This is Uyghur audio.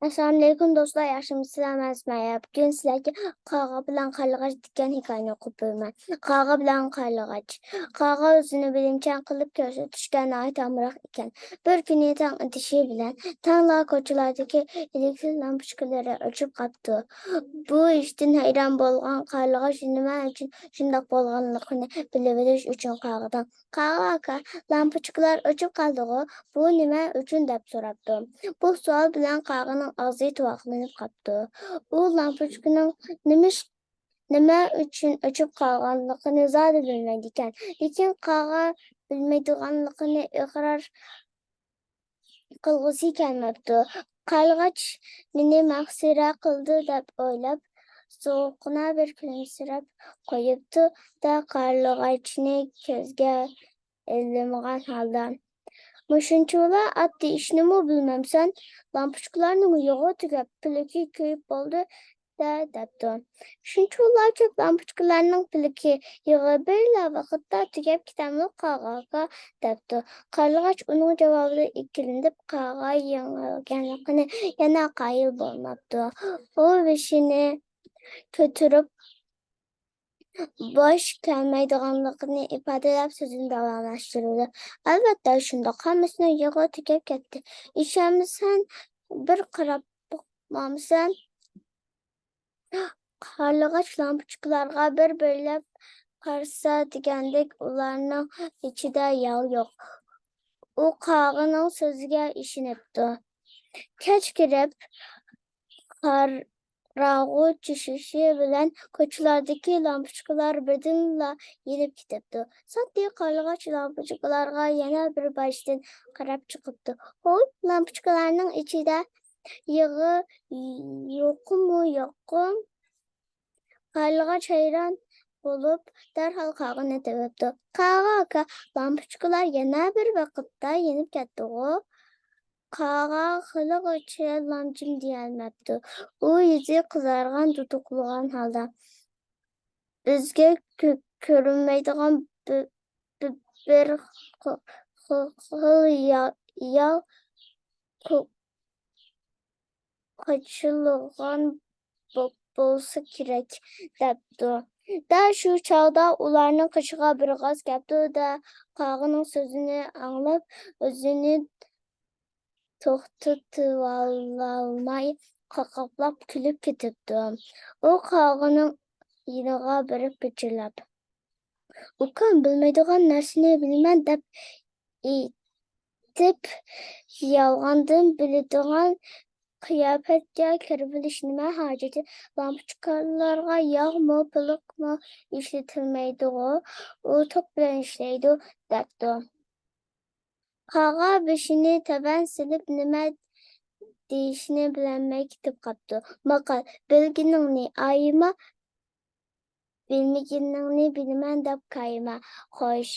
Assalamu alaykum do'stlar, yaxshimisizlar? Bugun sizlarga qarg'a bilan qarg'ash degan hikoyani o'qib beraman. Qarg'a bilan qarg'ash. Qarg'a o'zini bilimchan qilib ko'rsatishga noito'mroq ekan. Bir kuni tong otishi bilan tanglar ko'chalardagi elektr lampochkalari o'chib qoldi. Bu ishdan hayron bo'lgan qarg'ash nima uchun shundoq bo'lganligini bilib olish uchun qarg'adan "Qarg'a aka, lampochkalar o'chib qoldi-ku, bu nima uchun?" deb so'rabdi. Bu savol bilan qarg'aning og'zi to'qlanib qoldi. U lampochkaning nima uchun o'chib qolganligini zodi bilmaydi ekan. Lekin qarg'a bilmaydiganligini iqror qilg'usi kelmabdi. Qarg'ach meni mahsira qildi deb o'ylab, sovuqqina bir kulimsirab qo'yibdi-da, qarg'achni ko'zga ilmagan holda: "Mushunchalar oddiy ishnimi bilmamsan? Lampochkalarning yog'i tugab, piligi kuyib bo'ldi-da" debdi. "Shunchalar ko'p lampochkalarning piligi, yog'i birla vaqtda tugab ketammi qarg'a aka?" debdi. Qarg'ach uning javobida ikkilanib, qarg'a yengilganligini yana qoyil bo'lmabdi. U beshini ko'tarib bosh kelmaydiganligini ifodalab so'zini davomlashtirdi. "Albatta shundoq, hammasini yig'i tugab ketdi. Ishonmasan, bir qarab boqmamsan?" Qarg'ach lampochkalarga bir-birlab qarasa degandek, ularning ichida yog' yo'q. U qarg'aning so'ziga ishonibdi. Kech kirib, qorong'u tushishi bilan ko'chalardagi lampochkalar birdanla yonib ketibdi. So'ngra qarg'ach lampochkalarga yana bir boshidan qarab chiqibdi. "Hoy, lampochkalarning ichida yig'i yo'qmi, yo'qmi?" Qarg'ach hayron bo'lib, darhol qarg'ani tepibdi. "Qarg'a aka, lampochkalar yana bir vaqtda yonib ketdi-ku." Qarg'a haligacha lom-jim deyolmabdi. U yuzi qizargan, duduqlagan holda: "Bizga ko'rinmaydigan bir xil qochilgan bo'lsa kerak" debdi. Da shu chog'da ularning qishig'a bir g'oz kepti-da, qarg'aning so'zini anglab, o'zini to'xtatolmay qaqoqlab kulib ketibdi. U qarg'aning yoniga borib pichirlab: "Ukam, bilmaydigan narsani bilaman deb aytib, yolg'ondan biladigan qiyofatga kirib nima hojati? Lampochkalarga yog'mi, piliqmi ishlatilmaydi-ku, u tok bilan ishlaydi" debdi. Qarg'a beshini taban silib, nima deyishini bilolmay ketib qoldi. Maqol: "Bilganingni ayama, bilmaganingni bilaman deb koyima." Xo'sh,